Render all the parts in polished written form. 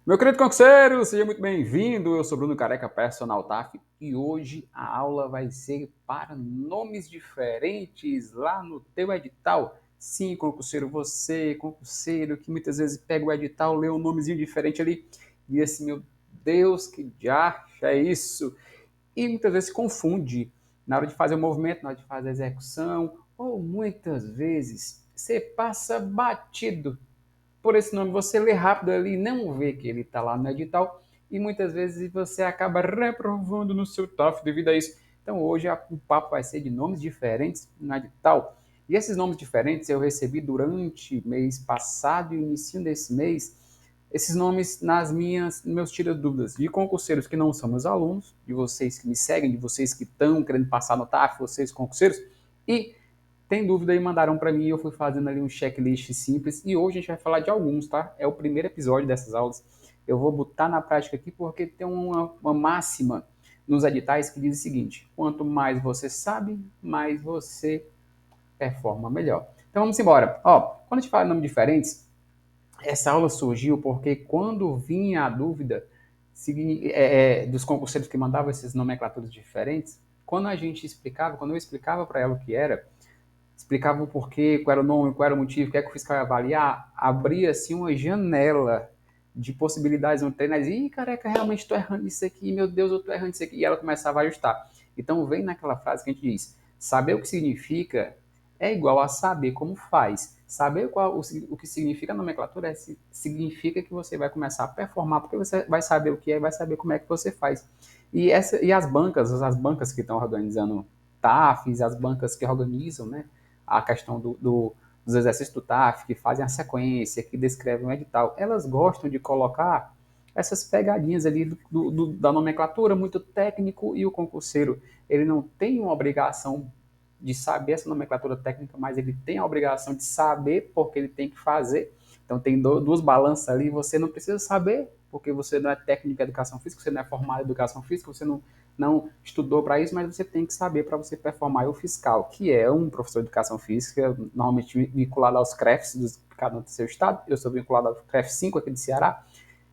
Meu querido concurseiro, seja muito bem-vindo. Eu sou Bruno Careca, Personal TAF, e hoje a aula vai ser para nomes diferentes lá no teu edital. Sim, concurseiro, você, concurseiro, que muitas vezes pega o edital, lê um nomezinho diferente ali e diz assim, meu Deus, que diacho é isso? E muitas vezes se confunde na hora de fazer o movimento, na hora de fazer a execução, ou muitas vezes você passa batido por esse nome, você lê rápido ali, não vê que ele está lá no edital e muitas vezes você acaba reprovando no seu TOEFL devido a isso. Então hoje o papo vai ser de nomes diferentes no edital. E esses nomes diferentes eu recebi durante mês passado e início desse mês, esses nomes nos meus tira dúvidas de concurseiros que não são meus alunos, de vocês que me seguem, de vocês que estão querendo passar no TAF, vocês concurseiros, e tem dúvida e mandaram para mim, eu fui fazendo ali um checklist simples e hoje a gente vai falar de alguns, tá? É o primeiro episódio dessas aulas. Eu vou botar na prática aqui porque tem uma máxima nos editais que diz o seguinte: quanto mais você sabe, mais você performa melhor. Então vamos embora. Ó, quando a gente fala de nomes diferentes, essa aula surgiu porque quando vinha a dúvida dos concurseiros que mandavam esses nomenclaturas diferentes, quando a gente explicava, quando eu explicava para ela o que era, explicava o porquê, qual era o nome, qual era o motivo, o que é que o fiscal ia avaliar, abria assim uma janela de possibilidades no treino, e careca, realmente estou errando isso aqui, meu Deus, eu estou errando isso aqui, e ela começava a ajustar. Então vem naquela frase que a gente diz, saber o que significa é igual a saber como faz. Saber o que significa a nomenclatura significa que você vai começar a performar, porque você vai saber o que é e vai saber como é que você faz. E as bancas que estão organizando TAFs, as bancas que organizam, né, a questão dos exercícios do TAF, que fazem a sequência, que descrevem o edital, elas gostam de colocar essas pegadinhas ali da nomenclatura, muito técnico, e o concurseiro, ele não tem uma obrigação de saber essa nomenclatura técnica, mas ele tem a obrigação de saber porque ele tem que fazer. Então tem duas balanças ali, você não precisa saber, porque você não é técnico em educação física, você não é formado em educação física, você não estudou para isso, mas você tem que saber para você performar o fiscal, que é um professor de educação física, normalmente vinculado aos CREFs de cada um do seu estado. Eu sou vinculado ao CREF 5 aqui do Ceará.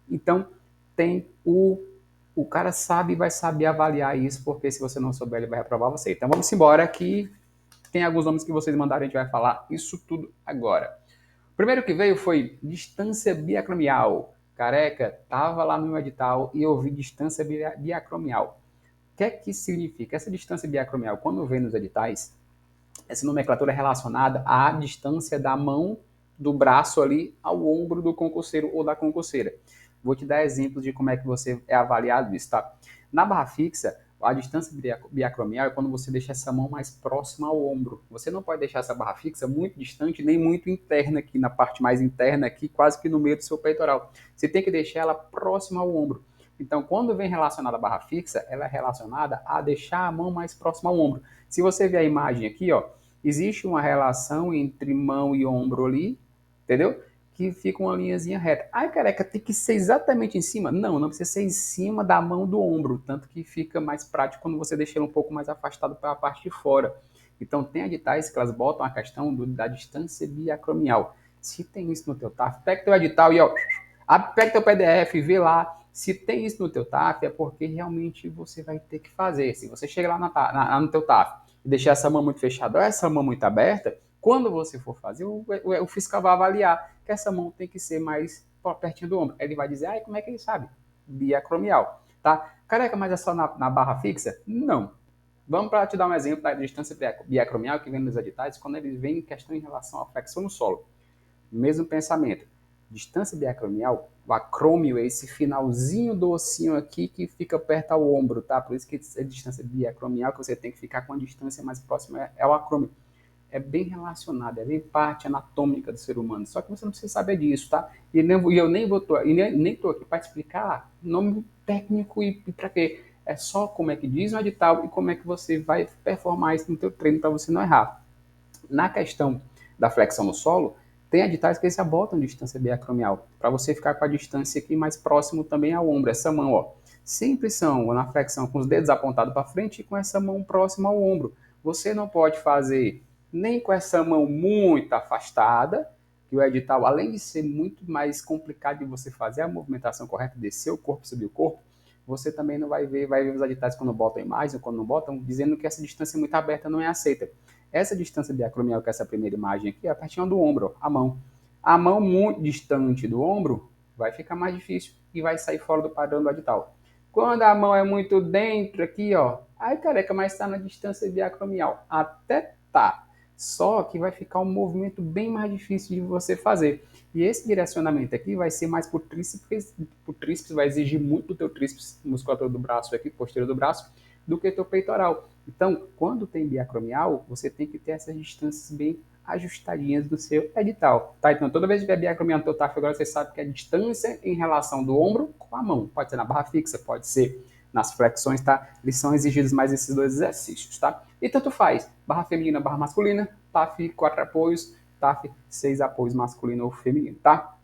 Então, tem o cara sabe e vai saber avaliar isso, porque se você não souber, ele vai reprovar você. Então, vamos embora que tem alguns nomes que vocês mandaram, a gente vai falar isso tudo agora. O primeiro que veio foi distância biacromial. Careca, tava lá no meu edital e eu vi distância biacromial. O que é que significa? Essa distância biacromial, quando vem nos editais, essa nomenclatura é relacionada à distância da mão do braço ali ao ombro do concurseiro ou da concurseira. Vou te dar exemplos de como é que você é avaliado isso, tá? Na barra fixa, a distância biacromial é quando você deixa essa mão mais próxima ao ombro. Você não pode deixar essa barra fixa muito distante, nem muito interna aqui, na parte mais interna aqui, quase que no meio do seu peitoral. Você tem que deixar ela próxima ao ombro. Então, quando vem relacionada à barra fixa, ela é relacionada a deixar a mão mais próxima ao ombro. Se você ver a imagem aqui, ó, existe uma relação entre mão e ombro ali, entendeu? Que fica uma linhazinha reta. Ai, careca, tem que ser exatamente em cima? Não, não precisa ser em cima da mão do ombro, tanto que fica mais prático quando você deixa ele um pouco mais afastado para a parte de fora. Então, tem editais que elas botam a questão da distância biacromial. Se tem isso no teu TAF, pega teu edital e ó, pega teu PDF, vê lá. Se tem isso no teu TAF, é porque realmente você vai ter que fazer. Se você chega lá no teu TAF e deixar essa mão muito fechada ou essa mão muito aberta, quando você for fazer, o fiscal vai avaliar que essa mão tem que ser mais pertinho do ombro. Ele vai dizer, ah, como é que ele sabe? Biacromial, tá? Careca, mas é só na barra fixa? Não. Vamos para te dar um exemplo da distância biacromial que vem nos editais, quando ele vem em questão em relação à flexão no solo. Mesmo pensamento. Distância biacromial, o acrômio é esse finalzinho do ossinho aqui que fica perto ao ombro, tá? Por isso que é distância biacromial, que você tem que ficar com a distância mais próxima, é o acrômio. É bem relacionado, é bem parte anatômica do ser humano. Só que você não precisa saber disso, tá? E eu nem vou nem tô aqui para explicar nome técnico e para quê. É só como é que diz no edital e como é que você vai performar isso no teu treino para você não errar. Na questão da flexão no solo, tem editais que eles já botam distância biacromial, para você ficar com a distância aqui mais próximo também ao ombro. Essa mão, ó, sempre são na flexão com os dedos apontados para frente e com essa mão próxima ao ombro. Você não pode fazer nem com essa mão muito afastada, que o edital, além de ser muito mais complicado de você fazer a movimentação correta, descer o corpo, subir o corpo, você também não vai ver os editais quando botam imagem ou quando não botam, dizendo que essa distância muito aberta não é aceita. Essa distância diacromial, que é essa primeira imagem aqui, é a partir do ombro, a mão. A mão muito distante do ombro vai ficar mais difícil e vai sair fora do padrão do edital. Quando a mão é muito dentro aqui, ó, aí careca, mas está na distância diacromial. Até tá. Só que vai ficar um movimento bem mais difícil de você fazer. E esse direcionamento aqui vai ser mais por tríceps vai exigir muito do teu tríceps, musculatura do braço aqui, posterior do braço, do que teu peitoral. Então, quando tem biacromial, você tem que ter essas distâncias bem ajustadinhas do seu edital, tá? Então, toda vez que tiver biacromial no teu TAF, agora você sabe que a distância em relação do ombro com a mão, pode ser na barra fixa, pode ser nas flexões, tá? Eles são exigidos mais esses dois exercícios, tá? E tanto faz, barra feminina, barra masculina, TAF 4 apoios, TAF 6 apoios masculino ou feminino, tá?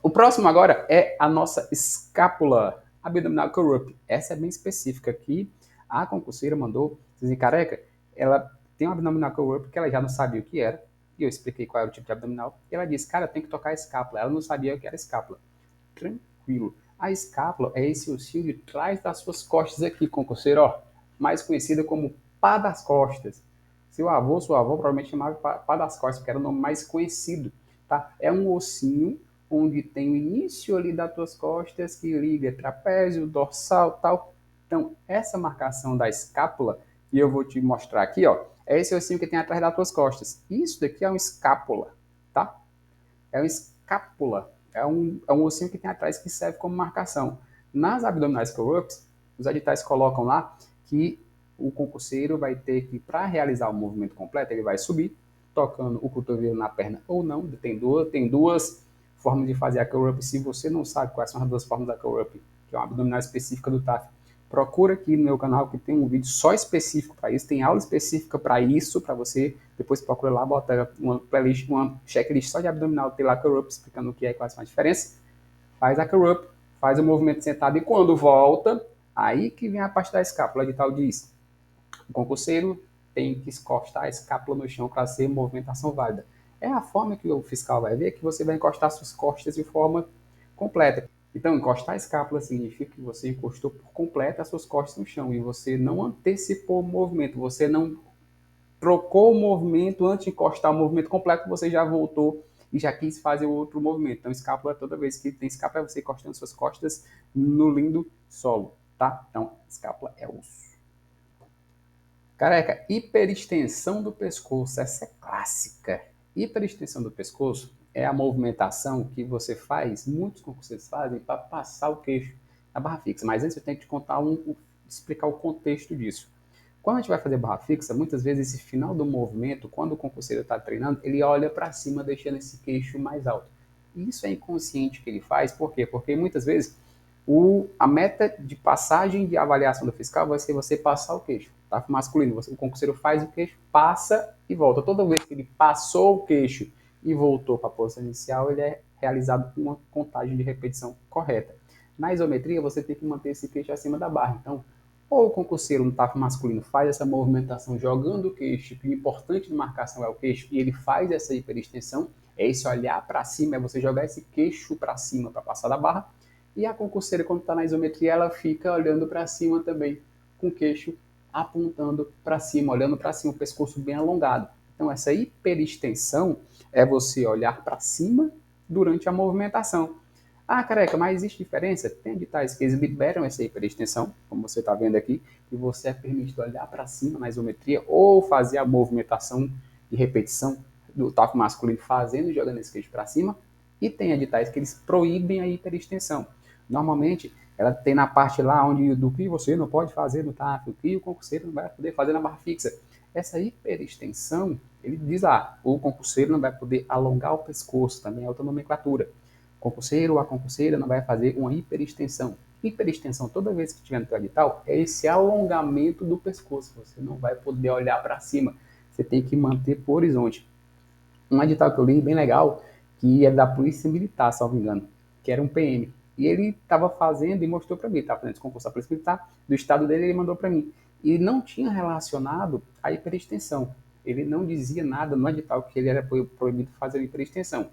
O próximo agora é a nossa escápula abdominal curl-up. Essa é bem específica aqui. A concurseira mandou, dizem, careca, ela tem um abdominal curl-up que ela já não sabia o que era. E eu expliquei qual era o tipo de abdominal. E ela disse, cara, tem que tocar a escápula. Ela não sabia o que era escápula. Tranquilo. A escápula é esse ossinho de trás das suas costas aqui, concurseiro, ó, mais conhecida como pá das costas. Seu avô, sua avó provavelmente chamava pá das costas, porque era o nome mais conhecido, tá? É um ossinho onde tem o início ali das tuas costas que liga trapézio, dorsal, tal. Então, essa marcação da escápula, e eu vou te mostrar aqui, ó, é esse ossinho que tem atrás das tuas costas. Isso daqui é uma escápula, tá? É uma escápula, é um ossinho que tem atrás que serve como marcação. Nas abdominais curl-ups, os editais colocam lá que o concurseiro vai ter que, para realizar o movimento completo, ele vai subir, tocando o cotovelo na perna ou não. Tem duas formas de fazer a curl-up. Se você não sabe quais são as duas formas da curl-up, que é uma abdominal específica do TAF, procura aqui no meu canal que tem um vídeo só específico para isso, tem aula específica para isso, para você depois procura lá, bota uma playlist, uma checklist só de abdominal, tem lá curl-up explicando o que é e quais são as diferenças, faz a curl-up, faz o movimento sentado e quando volta, aí que vem a parte da escápula, de tal diz, o concurseiro tem que encostar a escápula no chão para ser movimentação válida. É a forma que o fiscal vai ver que você vai encostar suas costas de forma completa. Então, encostar a escápula significa que você encostou por completo as suas costas no chão e você não antecipou o movimento, você não trocou o movimento antes de encostar o movimento completo, você já voltou e já quis fazer o outro movimento. Então, escápula, toda vez que tem escápula, é você encostando suas costas no lindo solo, tá? Então, escápula é osso. Careca, hiperextensão do pescoço, essa é clássica. Hiperextensão do pescoço é a movimentação que você faz, muitos concurseiros fazem, para passar o queixo na barra fixa. Mas antes eu tenho que te contar explicar o contexto disso. Quando a gente vai fazer barra fixa, muitas vezes esse final do movimento, quando o concurseiro está treinando, ele olha para cima, deixando esse queixo mais alto. E isso é inconsciente que ele faz, por quê? Porque muitas vezes a meta de passagem de avaliação do fiscal vai ser você passar o queixo. Tá? Masculino, o concurseiro faz o queixo, passa e volta. Toda vez que ele passou o queixo e voltou para a posição inicial, ele é realizado com uma contagem de repetição correta. Na isometria, você tem que manter esse queixo acima da barra. Então, ou o concurseiro no TAF masculino faz essa movimentação jogando o queixo, que o importante de marcação é o queixo, e ele faz essa hiperextensão, é esse olhar para cima, é você jogar esse queixo para cima para passar da barra, e a concurseira, quando está na isometria, ela fica olhando para cima também, com o queixo apontando para cima, olhando para cima, o pescoço bem alongado. Então, essa hiperextensão é você olhar para cima durante a movimentação. Ah, careca, mas existe diferença? Tem editais que eles liberam essa hiperextensão, como você está vendo aqui, e você é permitido olhar para cima na isometria ou fazer a movimentação de repetição do TAF masculino fazendo e jogando esse queixo para cima. E tem editais que eles proíbem a hiperextensão. Normalmente, ela tem na parte lá onde do que você não pode fazer no TAF, o que o concurseiro não vai poder fazer na barra fixa. Essa hiperextensão, ele diz lá, o concurseiro não vai poder alongar o pescoço, também é outra nomenclatura. O concurseiro ou a concurseira não vai fazer uma hiperextensão. Hiperextensão, toda vez que tiver no teu edital, é esse alongamento do pescoço. Você não vai poder olhar para cima. Você tem que manter por horizonte. Um edital que eu li bem legal, que é da Polícia Militar, se não me engano, que era um PM. E ele estava fazendo e mostrou para mim, estava fazendo esse concurso da Polícia Militar, do estado dele, ele mandou para mim. E não tinha relacionado a hiperextensão. Ele não dizia nada no edital que ele era proibido fazer hiperextensão.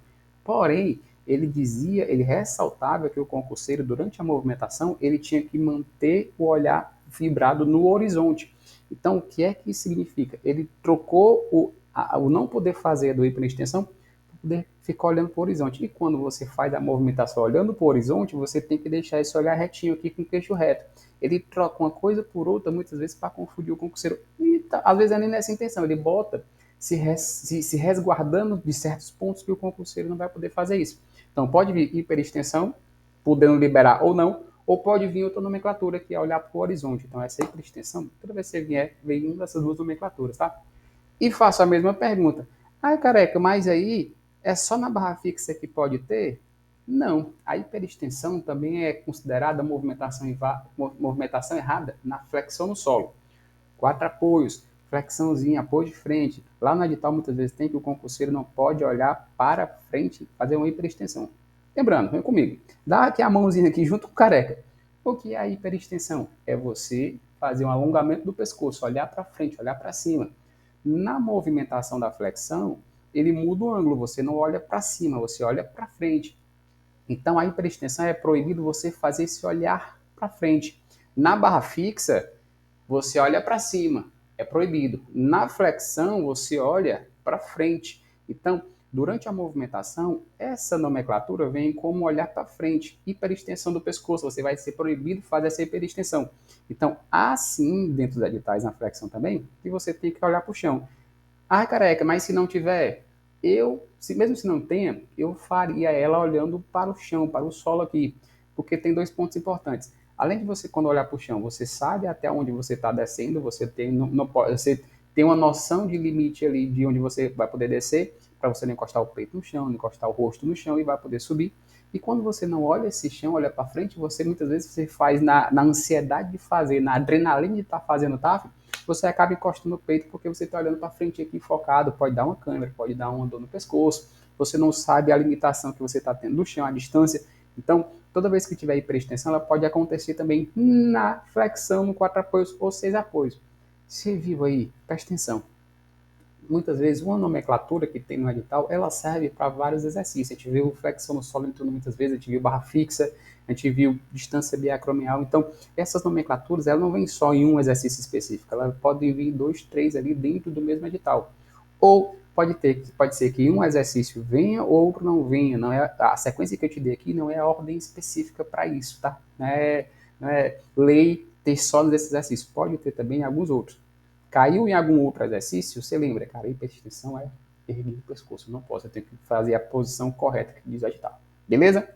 Porém, ele dizia, ele ressaltava que o concurseiro, durante a movimentação, ele tinha que manter o olhar vibrado no horizonte. Então, o que é que isso significa? Ele trocou o não poder fazer do hiperextensão para poder ficar olhando para o horizonte. E quando você faz a movimentação olhando para o horizonte, você tem que deixar esse olhar retinho aqui com o queixo reto. Ele troca uma coisa por outra, muitas vezes, para confundir o concurseiro. E às vezes é nem nessa intenção, ele bota se resguardando de certos pontos que o concurseiro não vai poder fazer isso. Então, pode vir hiperextensão, podendo liberar ou não, ou pode vir outra nomenclatura, que é olhar para o horizonte. Então, essa hiperextensão, toda vez que você vier, vem uma dessas duas nomenclaturas, tá? E faço a mesma pergunta. Ah, careca, mas aí é só na barra fixa que pode ter? Não. A hiperextensão também é considerada movimentação errada na flexão no solo. 4 apoios, flexãozinha, apoio de frente. Lá no edital, muitas vezes, tem que o concurseiro não pode olhar para frente e fazer uma hiperextensão. Lembrando, vem comigo. Dá aqui a mãozinha aqui junto com o careca. O que é a hiperextensão? É você fazer um alongamento do pescoço, olhar para frente, olhar para cima. Na movimentação da flexão, ele muda o ângulo, você não olha para cima, você olha para frente. Então, a hiperextensão é proibido você fazer esse olhar para frente. Na barra fixa, você olha para cima, é proibido. Na flexão, você olha para frente. Então, durante a movimentação, essa nomenclatura vem como olhar para frente, hiperextensão do pescoço, você vai ser proibido fazer essa hiperextensão. Então, assim, dentro dos editais na flexão também, que você tem que olhar para o chão. Ah, careca, mas se não tiver, mesmo se não tenha, eu faria ela olhando para o chão, para o solo aqui, porque tem dois pontos importantes. Além de você, quando olhar para o chão, você sabe até onde você está descendo, você tem, você tem uma noção de limite ali de onde você vai poder descer, para você não encostar o peito no chão, não encostar o rosto no chão e vai poder subir. E quando você não olha esse chão, olha para frente, você muitas vezes você faz na ansiedade de fazer, na adrenalina de estar fazendo TAF, você acaba encostando o peito porque você está olhando para frente aqui focado, pode dar uma câimbra, pode dar uma dor no pescoço, você não sabe a limitação que você está tendo no chão, a distância. Então, toda vez que tiver hiperextensão, ela pode acontecer também na flexão, no 4 apoios ou 6 apoios. Você viu aí, presta atenção. Muitas vezes, uma nomenclatura que tem no edital, ela serve para vários exercícios. A gente viu flexão no solo entrando muitas vezes, a gente viu barra fixa, a gente viu distância biacromial. Então, essas nomenclaturas, ela não vem só em um exercício específico, ela pode vir 2, 3 ali dentro do mesmo edital. Ou pode ser que um exercício venha, outro não venha. Não é, a sequência que eu te dei aqui não é a ordem específica para isso, tá? Não é lei ter só nesse exercício, pode ter também alguns outros. Caiu em algum outro exercício, você lembra, cara, hiperextensão é erguer o pescoço, não posso, eu tenho que fazer a posição correta que diz o edital. Beleza?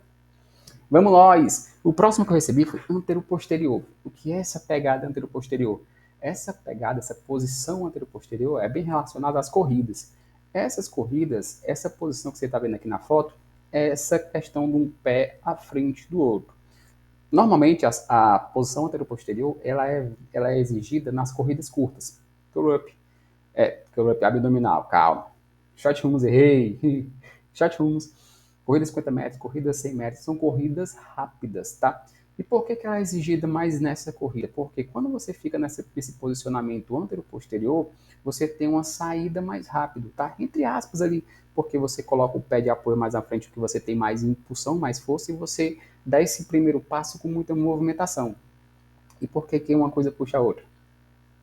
Vamos nós! O próximo que eu recebi foi anteroposterior. O que é essa pegada anteroposterior? Essa pegada, essa posição anteroposterior é bem relacionada às corridas. Essas corridas, essa posição que você está vendo aqui na foto, é essa questão de um pé à frente do outro. Normalmente, a posição anteroposterior ela é exigida nas corridas curtas. Curl-up, curl-up abdominal, calma. Short runs, errei. Short runs, corrida 50 metros, corrida 100 metros, são corridas rápidas, tá? E por que ela é exigida mais nessa corrida? Porque quando você fica nesse posicionamento antero-posterior, você tem uma saída mais rápido, tá? Entre aspas ali, porque você coloca o pé de apoio mais à frente, que você tem mais impulsão, mais força, e você dá esse primeiro passo com muita movimentação. E por que uma coisa puxa a outra?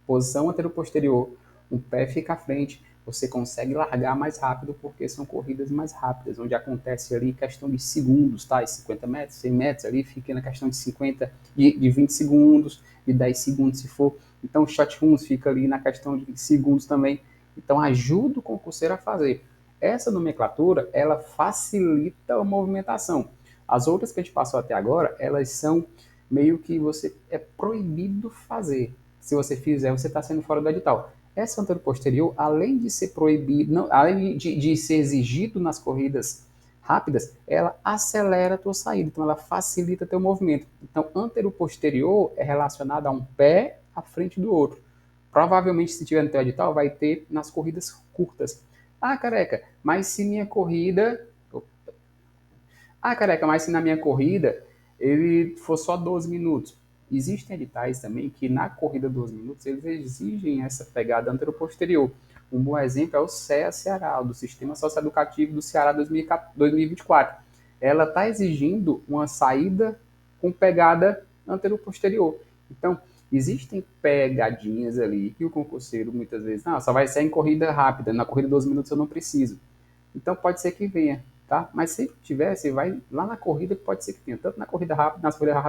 Posição antero-posterior, um pé fica à frente, você consegue largar mais rápido porque são corridas mais rápidas, onde acontece ali questão de segundos, tá? 50 metros, 100 metros ali fica na questão de 20 segundos, de 10 segundos se for. Então, o shot runs fica ali na questão de segundos também. Então, ajuda o concurseiro a fazer. Essa nomenclatura, ela facilita a movimentação. As outras que a gente passou até agora, elas são meio que você é proibido fazer. Se você fizer, você está sendo fora do edital. Essa anterior-posterior, além de ser proibido, não, além de ser exigido nas corridas rápidas, ela acelera a tua saída, então ela facilita teu movimento. Então, anterior-posterior é relacionado a um pé à frente do outro. Provavelmente, se tiver no teu edital, vai ter nas corridas curtas. Ah, careca, mas se minha corrida... Ah, careca, mas se na minha corrida ele for só 12 minutos. Existem editais também que na corrida 12 minutos eles exigem essa pegada anteroposterior. Um bom exemplo é o CEA Ceará, do Sistema Socioeducativo do Ceará 2024. Ela está exigindo uma saída com pegada anterior-posterior. Então, existem pegadinhas ali que o concurseiro muitas vezes, só vai ser em corrida rápida, na corrida de 12 minutos eu não preciso. Então pode ser que venha, tá? Mas se tiver, você vai lá na corrida, pode ser que tenha, tanto na corrida rápida, nas corridas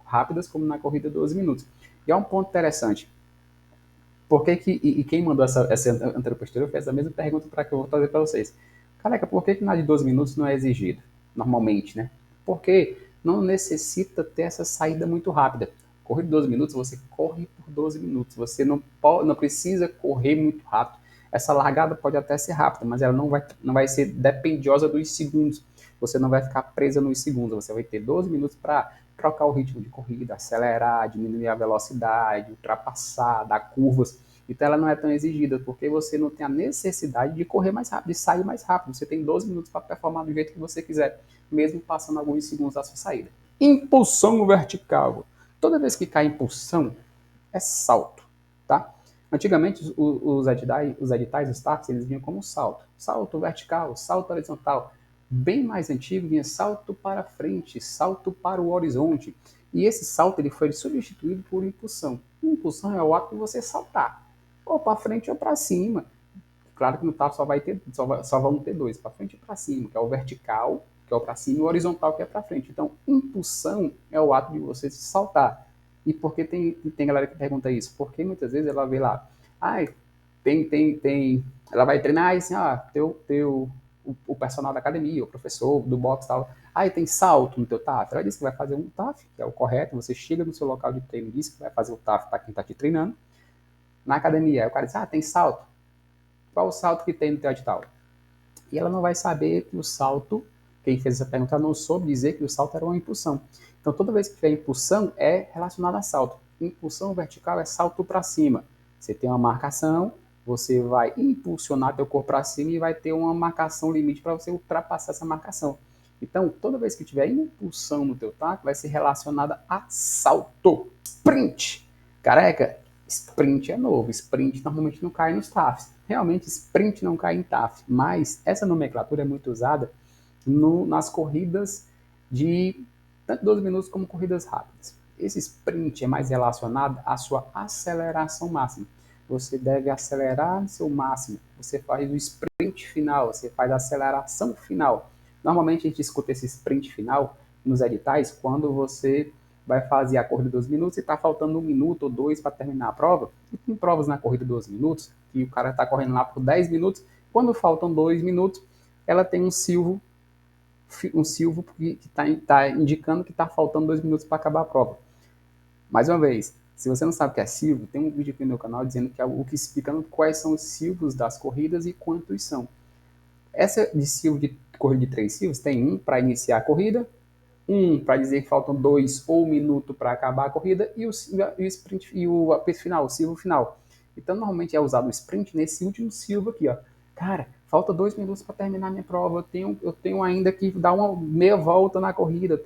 rápidas como na corrida de 12 minutos. E é um ponto interessante. Por que que, e quem mandou essa anterior-posterior fez a mesma pergunta para que eu vou trazer para vocês. Careca, por que na de 12 minutos não é exigido? Normalmente, né? Porque não necessita ter essa saída muito rápida. Corrida de 12 minutos, você corre por 12 minutos. Você não precisa correr muito rápido. Essa largada pode até ser rápida, mas ela não vai ser dependiosa dos segundos. Você não vai ficar presa nos segundos. Você vai ter 12 minutos para trocar o ritmo de corrida, acelerar, diminuir a velocidade, ultrapassar, dar curvas. Então ela não é tão exigida, porque você não tem a necessidade de correr mais rápido, de sair mais rápido. Você tem 12 minutos para performar do jeito que você quiser, mesmo passando alguns segundos da sua saída. Impulsão vertical. Toda vez que cai impulsão, é salto, tá? Antigamente, os editais, os TAFs, eles vinham como salto. Salto vertical, salto horizontal. Bem mais antigo vinha salto para frente, salto para o horizonte. E esse salto ele foi substituído por impulsão. Impulsão é o ato de você saltar, ou para frente ou para cima. Claro que no TAF só vão ter dois, para frente e para cima, que é o vertical, que é o para cima, e o horizontal, que é para frente. Então, impulsão é o ato de você saltar. E por que tem galera que pergunta isso? Porque muitas vezes ela vê lá, ela vai treinar e assim, o personal da academia, o professor do boxe e tal, tem salto no teu TAF. Ela diz que vai fazer um TAF, que é o correto, você chega no seu local de treino e diz que vai fazer o TAF para quem está te treinando. Na academia, aí o cara diz, tem salto. Qual o salto que tem no teu edital? E ela não vai saber que o salto, quem fez essa pergunta não soube dizer que o salto era uma impulsão. Então, toda vez que tiver impulsão, é relacionado a salto. Impulsão vertical é salto para cima. Você tem uma marcação, você vai impulsionar teu corpo para cima e vai ter uma marcação limite para você ultrapassar essa marcação. Então, toda vez que tiver impulsão no teu taco, vai ser relacionada a salto. Sprint. Careca, sprint é novo. Sprint normalmente não cai nos TAFs. Realmente, sprint não cai em TAF. Mas essa nomenclatura é muito usada nas corridas de tanto 12 minutos como corridas rápidas. Esse sprint é mais relacionado à sua aceleração máxima. Você deve acelerar no seu máximo. Você faz o sprint final, você faz a aceleração final. Normalmente a gente escuta esse sprint final nos editais quando você vai fazer a corrida de 12 minutos e está faltando 1 minuto ou 2 para terminar a prova. E tem provas na corrida de 12 minutos que o cara está correndo lá por 10 minutos. Quando faltam 2 minutos, ela tem um silvo que está indicando que está faltando 2 minutos para acabar a prova. Mais uma vez, se você não sabe o que é silvo, tem um vídeo aqui no meu canal dizendo que é o que explicando quais são os silvos das corridas e quantos são. Essa de silvo de corrida de 3 silvos tem um para iniciar a corrida, um para dizer que faltam 2 ou 1 minuto para acabar a corrida e o sprint e o final, o silvo final. Então normalmente é usado o sprint nesse último silvo aqui, ó. Cara, falta 2 minutos para terminar minha prova. Eu tenho ainda que dar uma meia volta na corrida.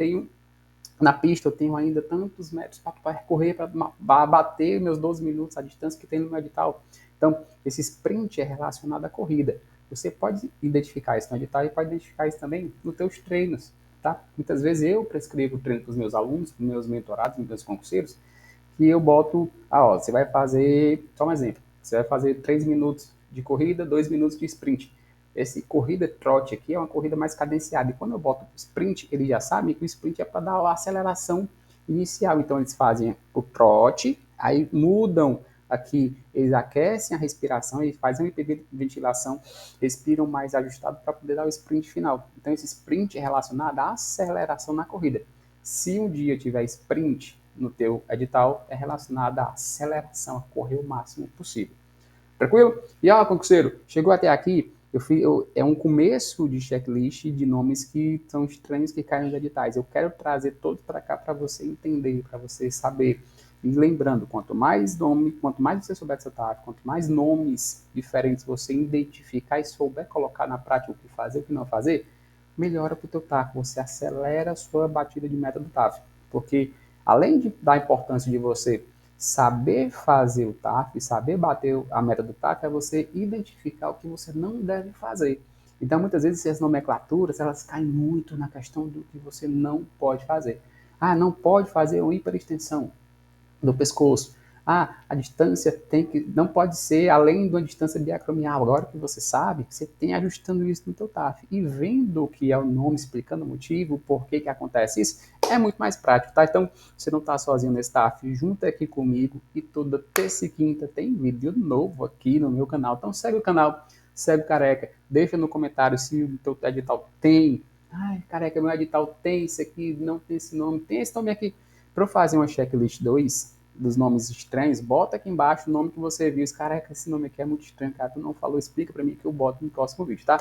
Na pista eu tenho ainda tantos metros para percorrer para bater meus 12 minutos, a distância que tem no meu edital. Então, esse sprint é relacionado à corrida. Você pode identificar isso no edital e pode identificar isso também nos teus treinos. Tá? Muitas vezes eu prescrevo treino para os meus alunos, para os meus mentorados, para os meus concurseiros, que eu boto, você vai fazer, só um exemplo, você vai fazer 3 minutos de corrida, 2 minutos de sprint. Esse corrida trote aqui é uma corrida mais cadenciada. E quando eu boto sprint, eles já sabem que o sprint é para dar a aceleração inicial. Então eles fazem o trote, aí mudam aqui, eles aquecem a respiração e fazem uma hiperventilação, respiram mais ajustado para poder dar o sprint final. Então esse sprint é relacionado à aceleração na corrida. Se um dia tiver sprint no teu edital, é relacionado à aceleração, a correr o máximo possível. Tranquilo? E concurseiro, chegou até aqui, é um começo de checklist de nomes que são estranhos que caem nos editais. Eu quero trazer todos para cá para você entender, para você saber. E lembrando, quanto mais você souber dessa tarefa, quanto mais nomes diferentes você identificar e souber colocar na prática o que fazer e o que não fazer, melhora para o teu TAF. Você acelera a sua batida de meta do TAF. Porque, além da importância de você Saber fazer o TAF, saber bater a meta do TAF é você identificar o que você não deve fazer. Então, muitas vezes, essas nomenclaturas, elas caem muito na questão do que você não pode fazer. Ah, não pode fazer uma hiperextensão do pescoço. Ah, a distância não pode ser além de uma distância biacromial. Agora que você sabe, você tem ajustando isso no teu TAF. E vendo o que é o nome, explicando o motivo, por que acontece isso, é muito mais prático, tá? Então, você não está sozinho nesse TAF, junta aqui comigo e toda terça e quinta tem vídeo novo aqui no meu canal. Então, segue o canal, segue o Careca, deixa no comentário se o teu edital tem. Ai, Careca, meu edital tem isso aqui, não tem esse nome aqui. Para eu fazer uma checklist 2 dos nomes estranhos, bota aqui embaixo o nome que você viu. Careca, esse nome aqui é muito estranho, cara, tu não falou, explica para mim que eu boto no próximo vídeo, tá?